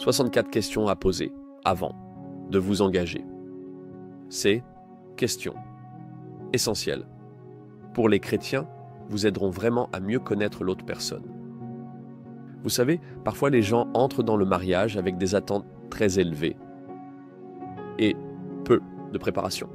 64 questions à poser avant de vous engager. Ces questions essentielles pour les chrétiens vous aideront vraiment à mieux connaître l'autre personne. Vous savez, parfois les gens entrent dans le mariage avec des attentes très élevées et peu de préparation.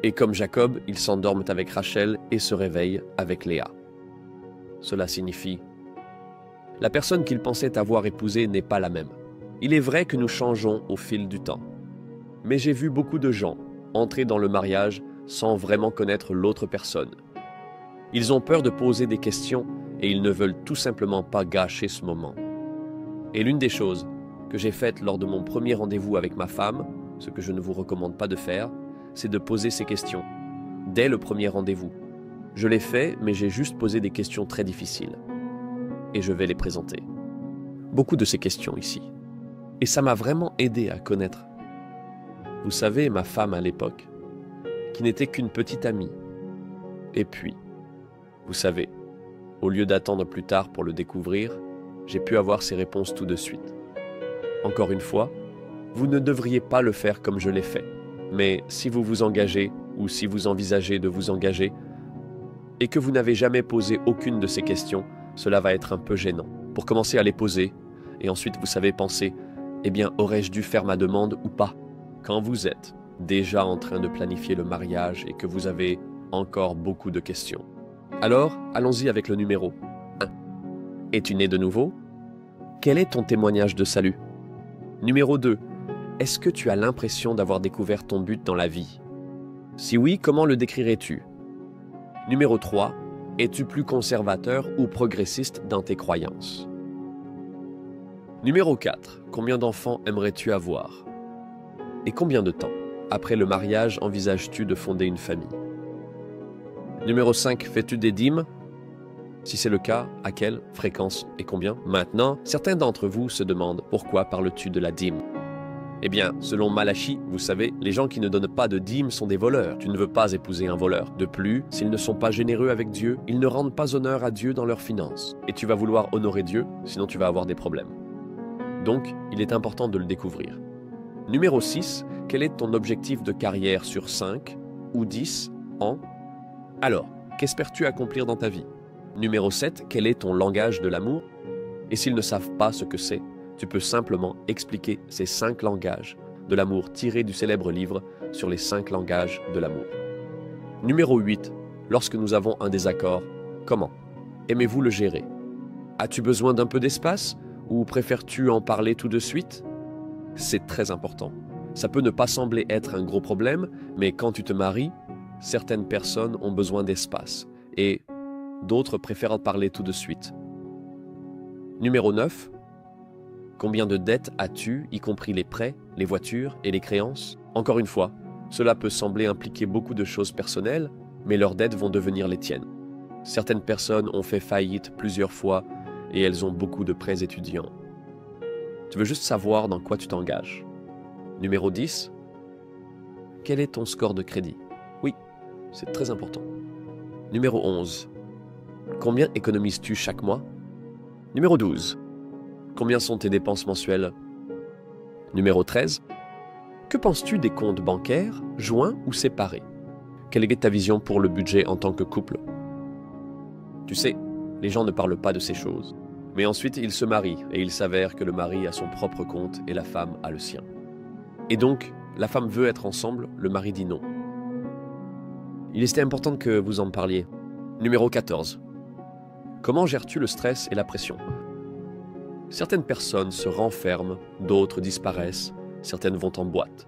Et comme Jacob, ils s'endorment avec Rachel et se réveillent avec Léa. Cela signifie la personne qu'ils pensaient avoir épousée n'est pas la même. Il est vrai que nous changeons au fil du temps. Mais j'ai vu beaucoup de gens entrer dans le mariage sans vraiment connaître l'autre personne. Ils ont peur de poser des questions et ils ne veulent tout simplement pas gâcher ce moment. Et l'une des choses que j'ai faites lors de mon premier rendez-vous avec ma femme, ce que je ne vous recommande pas de faire, c'est de poser ces questions dès le premier rendez-vous. Je l'ai fait, mais j'ai juste posé des questions très difficiles. Et je vais les présenter. Beaucoup de ces questions ici. Et ça m'a vraiment aidé à connaître. Vous savez, ma femme à l'époque, qui n'était qu'une petite amie. Et puis, vous savez, au lieu d'attendre plus tard pour le découvrir, j'ai pu avoir ces réponses tout de suite. Encore une fois, vous ne devriez pas le faire comme je l'ai fait. Mais si vous vous engagez, ou si vous envisagez de vous engager, et que vous n'avez jamais posé aucune de ces questions, cela va être un peu gênant. Pour commencer à les poser, et ensuite vous savez penser, eh bien, aurais-je dû faire ma demande ou pas? Quand vous êtes déjà en train de planifier le mariage et que vous avez encore beaucoup de questions. Alors, allons-y avec le numéro 1. Es-tu né de nouveau? Quel est ton témoignage de salut? Numéro 2. Est-ce que tu as l'impression d'avoir découvert ton but dans la vie? Si oui, comment le décrirais-tu? Numéro 3. Es-tu plus conservateur ou progressiste dans tes croyances? Numéro 4. Combien d'enfants aimerais-tu avoir? Et combien de temps, après le mariage, envisages-tu de fonder une famille? Numéro 5. Fais-tu des dîmes? Si c'est le cas, à quelle fréquence et combien? Maintenant, certains d'entre vous se demandent pourquoi parles-tu de la dîme? Eh bien, selon Malachie, vous savez, les gens qui ne donnent pas de dîmes sont des voleurs. Tu ne veux pas épouser un voleur. De plus, s'ils ne sont pas généreux avec Dieu, ils ne rendent pas honneur à Dieu dans leurs finances. Et tu vas vouloir honorer Dieu, sinon tu vas avoir des problèmes. Donc, il est important de le découvrir. Numéro 6, quel est ton objectif de carrière sur 5 ou 10 ans? Alors, qu'espères-tu accomplir dans ta vie? Numéro 7, quel est ton langage de l'amour? Et s'ils ne savent pas ce que c'est, tu peux simplement expliquer ces 5 langages de l'amour tirés du célèbre livre sur les 5 langages de l'amour. Numéro 8, lorsque nous avons un désaccord, comment aimez-vous le gérer? As-tu besoin d'un peu d'espace ou préfères-tu en parler tout de suite? C'est très important. Ça peut ne pas sembler être un gros problème, mais quand tu te maries, certaines personnes ont besoin d'espace et d'autres préfèrent en parler tout de suite. Numéro 9, combien de dettes as-tu, y compris les prêts, les voitures et les créances? Encore une fois, cela peut sembler impliquer beaucoup de choses personnelles, mais leurs dettes vont devenir les tiennes. Certaines personnes ont fait faillite plusieurs fois et elles ont beaucoup de prêts étudiants. Tu veux juste savoir dans quoi tu t'engages. Numéro 10, quel est ton score de crédit? Oui, c'est très important. Numéro 11, combien économises-tu chaque mois? Numéro 12, combien sont tes dépenses mensuelles? Numéro 13, que penses-tu des comptes bancaires, joints ou séparés? Quelle est ta vision pour le budget en tant que couple? Tu sais, les gens ne parlent pas de ces choses. Mais ensuite, ils se marient et il s'avère que le mari a son propre compte et la femme a le sien. Et donc, la femme veut être ensemble, le mari dit non. Il était important que vous en parliez. Numéro 14. Comment gères-tu le stress et la pression? Certaines personnes se renferment, d'autres disparaissent, certaines vont en boîte.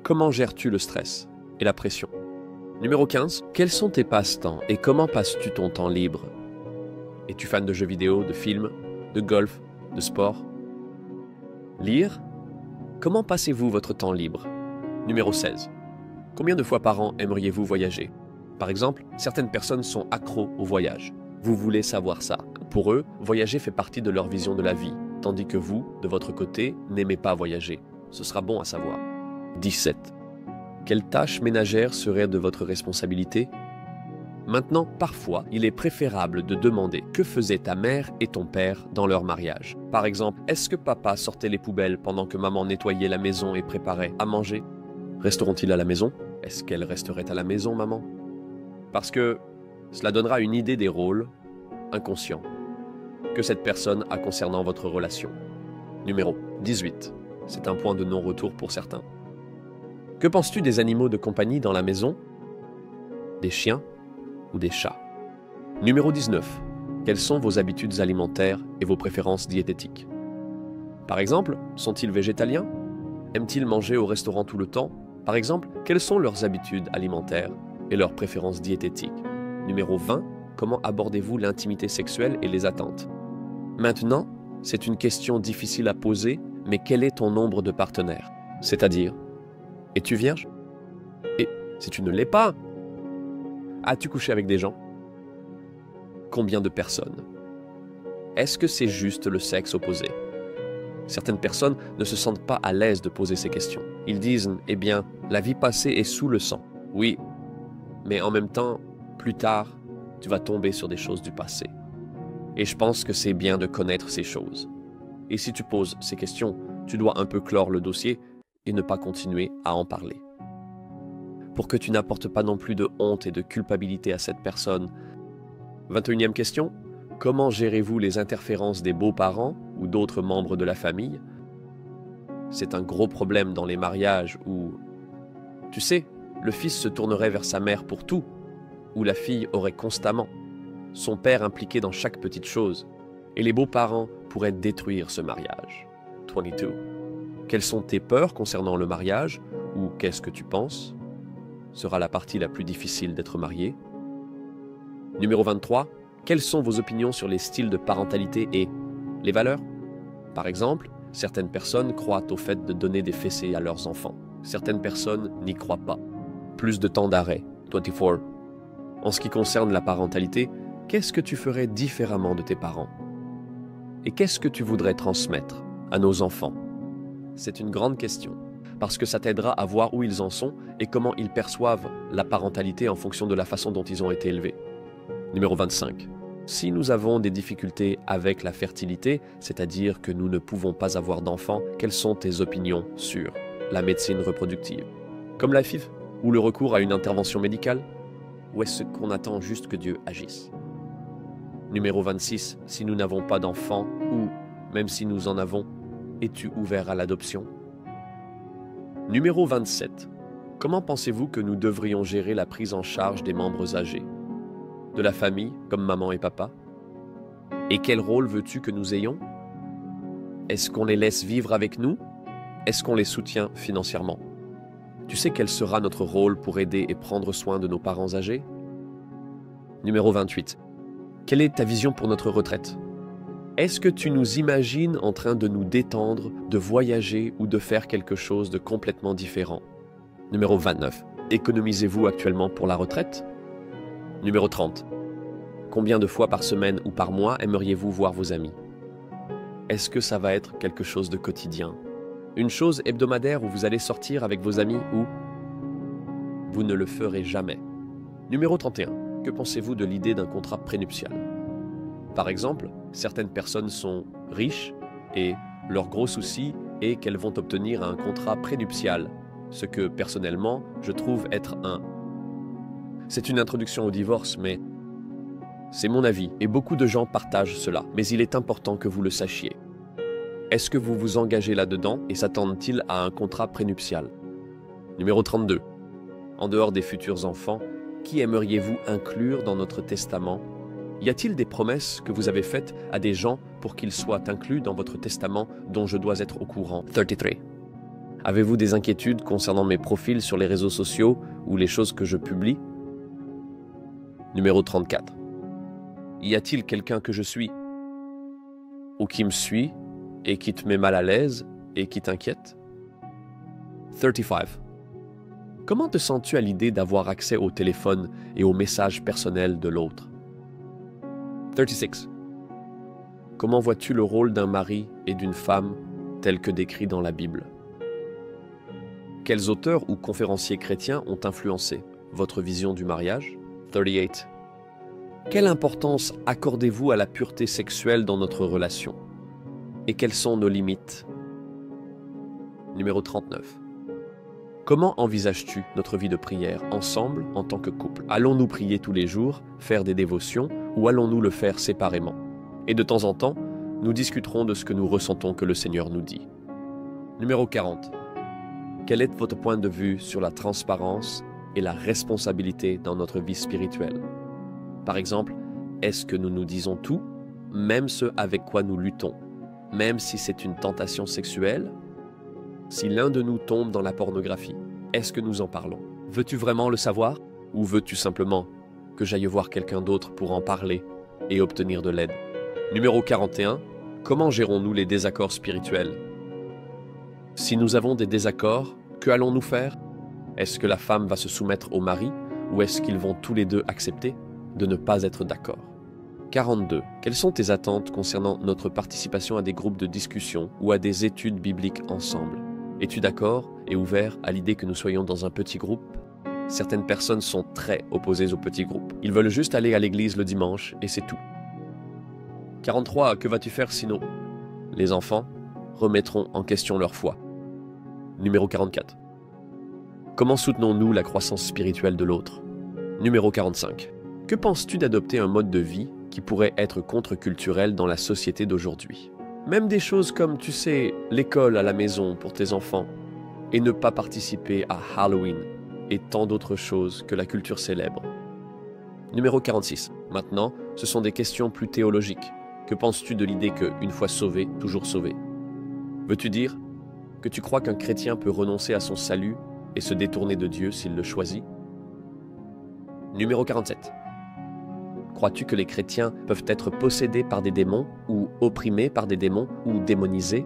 Comment gères-tu le stress et la pression? Numéro 15. Quels sont tes passe-temps et comment passes-tu ton temps libre? Es-tu fan de jeux vidéo, de films, de golf, de sport? Lire? Comment passez-vous votre temps libre? Numéro 16. Combien de fois par an aimeriez-vous voyager? Par exemple, certaines personnes sont accros au voyage. Vous voulez savoir ça. Pour eux, voyager fait partie de leur vision de la vie, tandis que vous, de votre côté, n'aimez pas voyager. Ce sera bon à savoir. 17. Quelle tâche ménagère serait de votre responsabilité? Maintenant, parfois, il est préférable de demander que faisaient ta mère et ton père dans leur mariage. Par exemple, est-ce que papa sortait les poubelles pendant que maman nettoyait la maison et préparait à manger? Resteront-ils à la maison? Est-ce qu'elle resterait à la maison, maman? Parce que cela donnera une idée des rôles inconscients que cette personne a concernant votre relation. Numéro 18. C'est un point de non-retour pour certains. Que penses-tu des animaux de compagnie dans la maison? Des chiens ou des chats? Numéro 19. Quelles sont vos habitudes alimentaires et vos préférences diététiques? Par exemple, sont-ils végétaliens? Aiment-ils manger au restaurant tout le temps? Par exemple, quelles sont leurs habitudes alimentaires et leurs préférences diététiques? Numéro 20. Comment abordez-vous l'intimité sexuelle et les attentes? Maintenant, c'est une question difficile à poser, mais quel est ton nombre de partenaires? C'est-à-dire, es-tu vierge? Et si tu ne l'es pas, as-tu couché avec des gens? Combien de personnes? Est-ce que c'est juste le sexe opposé? Certaines personnes ne se sentent pas à l'aise de poser ces questions. Ils disent, eh bien, la vie passée est sous le sang. Oui, mais en même temps, plus tard, tu vas tomber sur des choses du passé. Et je pense que c'est bien de connaître ces choses. Et si tu poses ces questions, tu dois un peu clore le dossier et ne pas continuer à en parler. Pour que tu n'apportes pas non plus de honte et de culpabilité à cette personne. 21e question. Comment gérez-vous les interférences des beaux-parents ou d'autres membres de la famille? C'est un gros problème dans les mariages où, tu sais, le fils se tournerait vers sa mère pour tout, où la fille aurait constamment son père impliqué dans chaque petite chose, et les beaux-parents pourraient détruire ce mariage. 22. Quelles sont tes peurs concernant le mariage, ou qu'est-ce que tu penses? Sera la partie la plus difficile d'être marié. Numéro 23. Quelles sont vos opinions sur les styles de parentalité et les valeurs? Par exemple, certaines personnes croient au fait de donner des fessées à leurs enfants. Certaines personnes n'y croient pas. Plus de temps d'arrêt. 24. En ce qui concerne la parentalité, qu'est-ce que tu ferais différemment de tes parents? Et qu'est-ce que tu voudrais transmettre à nos enfants? C'est une grande question, parce que ça t'aidera à voir où ils en sont et comment ils perçoivent la parentalité en fonction de la façon dont ils ont été élevés. Numéro 25. Si nous avons des difficultés avec la fertilité, c'est-à-dire que nous ne pouvons pas avoir d'enfants, quelles sont tes opinions sur la médecine reproductive? Comme la FIV ou le recours à une intervention médicale? Ou est-ce qu'on attend juste que Dieu agisse? Numéro 26. Si nous n'avons pas d'enfants, ou même si nous en avons, es-tu ouvert à l'adoption? Numéro 27. Comment pensez-vous que nous devrions gérer la prise en charge des membres âgés? De la famille, comme maman et papa? Et quel rôle veux-tu que nous ayons? Est-ce qu'on les laisse vivre avec nous? Est-ce qu'on les soutient financièrement? Tu sais quel sera notre rôle pour aider et prendre soin de nos parents âgés? Numéro 28. Quelle est ta vision pour notre retraite? Est-ce que tu nous imagines en train de nous détendre, de voyager ou de faire quelque chose de complètement différent? Numéro 29. Économisez-vous actuellement pour la retraite? Numéro 30. Combien de fois par semaine ou par mois aimeriez-vous voir vos amis? Est-ce que ça va être quelque chose de quotidien? Une chose hebdomadaire où vous allez sortir avec vos amis ou vous ne le ferez jamais? Numéro 31. Que pensez-vous de l'idée d'un contrat prénuptial? Par exemple, certaines personnes sont riches et leur gros souci est qu'elles vont obtenir un contrat prénuptial, ce que personnellement je trouve être C'est une introduction au divorce, mais c'est mon avis et beaucoup de gens partagent cela, mais il est important que vous le sachiez. Est-ce que vous vous engagez là-dedans et s'attendent-ils à un contrat prénuptial? Numéro 32. En dehors des futurs enfants, qui aimeriez-vous inclure dans notre testament? Y a-t-il des promesses que vous avez faites à des gens pour qu'ils soient inclus dans votre testament dont je dois être au courant? 33. Avez-vous des inquiétudes concernant mes profils sur les réseaux sociaux ou les choses que je publie? Numéro 34. Y a-t-il quelqu'un que je suis ou qui me suit et qui te met mal à l'aise et qui t'inquiète? 35. Comment te sens-tu à l'idée d'avoir accès au téléphone et aux messages personnels de l'autre? 36. Comment vois-tu le rôle d'un mari et d'une femme tel que décrit dans la Bible? Quels auteurs ou conférenciers chrétiens ont influencé votre vision du mariage? 38. Quelle importance accordez-vous à la pureté sexuelle dans notre relation? Et quelles sont nos limites? Numéro 39. Comment envisages-tu notre vie de prière ensemble en tant que couple? Allons-nous prier tous les jours, faire des dévotions, ou allons-nous le faire séparément? Et de temps en temps, nous discuterons de ce que nous ressentons que le Seigneur nous dit. Numéro 40. Quel est votre point de vue sur la transparence et la responsabilité dans notre vie spirituelle? Par exemple, est-ce que nous nous disons tout, même ce avec quoi nous luttons, même si c'est une tentation sexuelle? Si l'un de nous tombe dans la pornographie, est-ce que nous en parlons? Veux-tu vraiment le savoir? Ou veux-tu simplement que j'aille voir quelqu'un d'autre pour en parler et obtenir de l'aide? Numéro 41. Comment gérons-nous les désaccords spirituels? Si nous avons des désaccords, que allons-nous faire? Est-ce que la femme va se soumettre au mari ou est-ce qu'ils vont tous les deux accepter de ne pas être d'accord? 42. Quelles sont tes attentes concernant notre participation à des groupes de discussion ou à des études bibliques ensemble? Es-tu d'accord et ouvert à l'idée que nous soyons dans un petit groupe? Certaines personnes sont très opposées aux petits groupes. Ils veulent juste aller à l'église le dimanche et c'est tout. 43. Que vas-tu faire sinon? Les enfants remettront en question leur foi. Numéro 44. Comment soutenons-nous la croissance spirituelle de l'autre? Numéro 45. Que penses-tu d'adopter un mode de vie qui pourrait être contre-culturel dans la société d'aujourd'hui? Même des choses comme, tu sais, l'école à la maison pour tes enfants, et ne pas participer à Halloween, et tant d'autres choses que la culture célèbre. Numéro 46. Maintenant, ce sont des questions plus théologiques. Que penses-tu de l'idée que, une fois sauvé, toujours sauvé? Veux-tu dire que tu crois qu'un chrétien peut renoncer à son salut et se détourner de Dieu s'il le choisit? Numéro 47. Crois-tu que les chrétiens peuvent être possédés par des démons ou opprimés par des démons ou démonisés?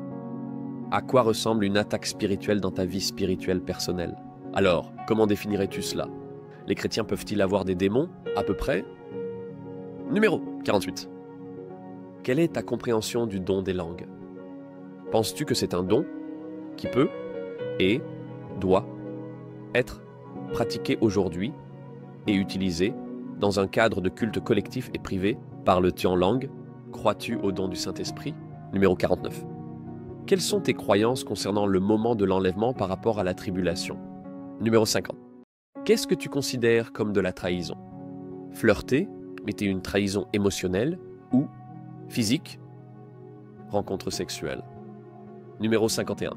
À quoi ressemble une attaque spirituelle dans ta vie spirituelle personnelle? Alors, comment définirais-tu cela? Les chrétiens peuvent-ils avoir des démons, à peu près? Numéro 48. Quelle est ta compréhension du don des langues? Penses-tu que c'est un don qui peut et doit être pratiqué aujourd'hui et utilisé dans un cadre de culte collectif et privé? Parles-tu en langue? Crois-tu au don du Saint-Esprit? Numéro 49. Quelles sont tes croyances concernant le moment de l'enlèvement par rapport à la tribulation? Numéro 50. Qu'est-ce que tu considères comme de la trahison? Flirter était une trahison émotionnelle ou physique? Rencontre sexuelle. Numéro 51.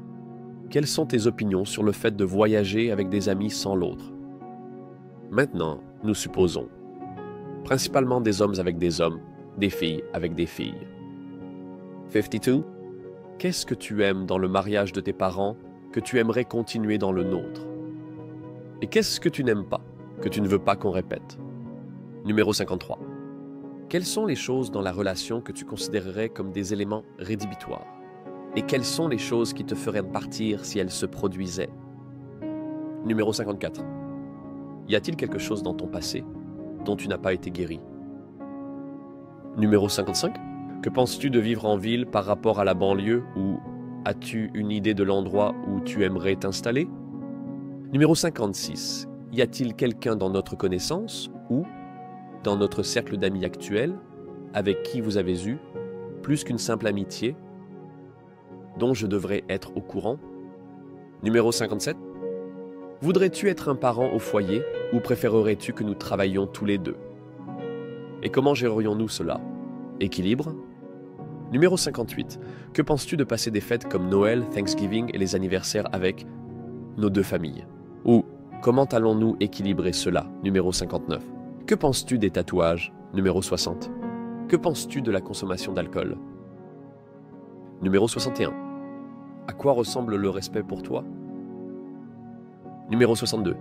Quelles sont tes opinions sur le fait de voyager avec des amis sans l'autre? Maintenant, nous supposons principalement des hommes avec des hommes, des filles avec des filles. 52. Qu'est-ce que tu aimes dans le mariage de tes parents que tu aimerais continuer dans le nôtre? Et qu'est-ce que tu n'aimes pas, que tu ne veux pas qu'on répète? Numéro 53. Quelles sont les choses dans la relation que tu considérerais comme des éléments rédhibitoires? Et quelles sont les choses qui te feraient partir si elles se produisaient? Numéro 54. Y a-t-il quelque chose dans ton passé dont tu n'as pas été guéri? Numéro 55. Que penses-tu de vivre en ville par rapport à la banlieue ou as-tu une idée de l'endroit où tu aimerais t'installer? Numéro 56. Y a-t-il quelqu'un dans notre connaissance ou dans notre cercle d'amis actuel avec qui vous avez eu, plus qu'une simple amitié, dont je devrais être au courant? Numéro 57. Voudrais-tu être un parent au foyer ou préférerais-tu que nous travaillions tous les deux? Et comment gérerions-nous cela? Équilibre? Numéro 58. Que penses-tu de passer des fêtes comme Noël, Thanksgiving et les anniversaires avec nos deux familles? Ou comment allons-nous équilibrer cela? Numéro 59. Que penses-tu des tatouages? Numéro 60. Que penses-tu de la consommation d'alcool? Numéro 61. À quoi ressemble le respect pour toi? Numéro 62.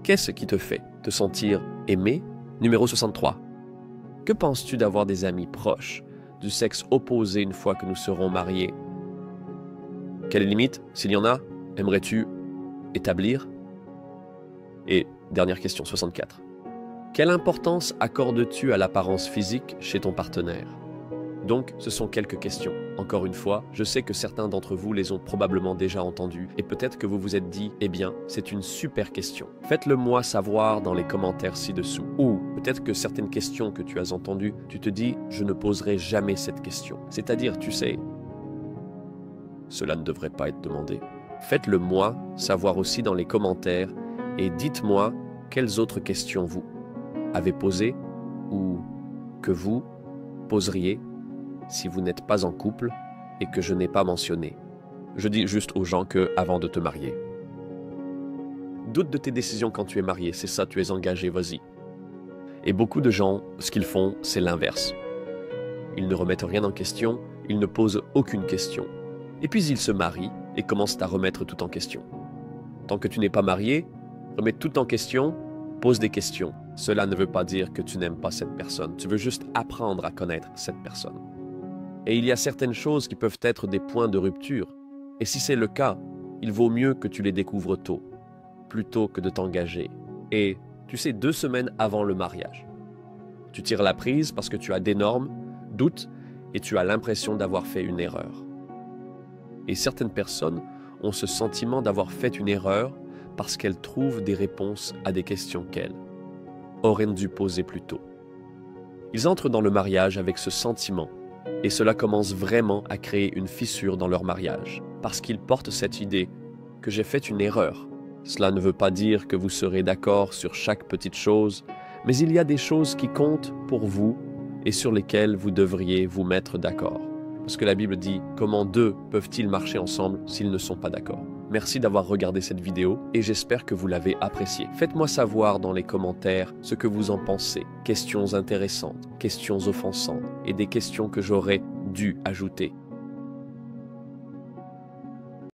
Qu'est-ce qui te fait te sentir aimé? Numéro 63. Que penses-tu d'avoir des amis proches, du sexe opposé une fois que nous serons mariés? Quelles limites, s'il y en a, aimerais-tu établir? Et dernière question, 64. Quelle importance accordes-tu à l'apparence physique chez ton partenaire? Donc, ce sont quelques questions. Encore une fois, je sais que certains d'entre vous les ont probablement déjà entendues et peut-être que vous vous êtes dit, eh bien, c'est une super question. Faites-le moi savoir dans les commentaires ci-dessous. Ou Peut-être que certaines questions que tu as entendues, tu te dis « je ne poserai jamais cette question ». C'est-à-dire, tu sais, cela ne devrait pas être demandé. Faites-le moi savoir aussi dans les commentaires et dites-moi quelles autres questions vous avez posées ou que vous poseriez si vous n'êtes pas en couple et que je n'ai pas mentionné. Je dis juste aux gens que avant de te marier. Doute de tes décisions quand tu es marié, c'est ça, tu es engagé, vas-y. Et beaucoup de gens, ce qu'ils font, c'est l'inverse. Ils ne remettent rien en question, ils ne posent aucune question. Et puis ils se marient et commencent à remettre tout en question. Tant que tu n'es pas marié, remets tout en question, pose des questions. Cela ne veut pas dire que tu n'aimes pas cette personne, tu veux juste apprendre à connaître cette personne. Et il y a certaines choses qui peuvent être des points de rupture. Et si c'est le cas, il vaut mieux que tu les découvres tôt, plutôt que de t'engager. Et tu sais, 2 semaines avant le mariage. Tu tires la prise parce que tu as d'énormes doutes et tu as l'impression d'avoir fait une erreur. Et certaines personnes ont ce sentiment d'avoir fait une erreur parce qu'elles trouvent des réponses à des questions qu'elles auraient dû poser plus tôt. Ils entrent dans le mariage avec ce sentiment et cela commence vraiment à créer une fissure dans leur mariage parce qu'ils portent cette idée que j'ai fait une erreur. Cela ne veut pas dire que vous serez d'accord sur chaque petite chose, mais il y a des choses qui comptent pour vous et sur lesquelles vous devriez vous mettre d'accord. Parce que la Bible dit « Comment 2 peuvent-ils marcher ensemble s'ils ne sont pas d'accord ?» Merci d'avoir regardé cette vidéo et j'espère que vous l'avez appréciée. Faites-moi savoir dans les commentaires ce que vous en pensez. Questions intéressantes, questions offensantes et des questions que j'aurais dû ajouter.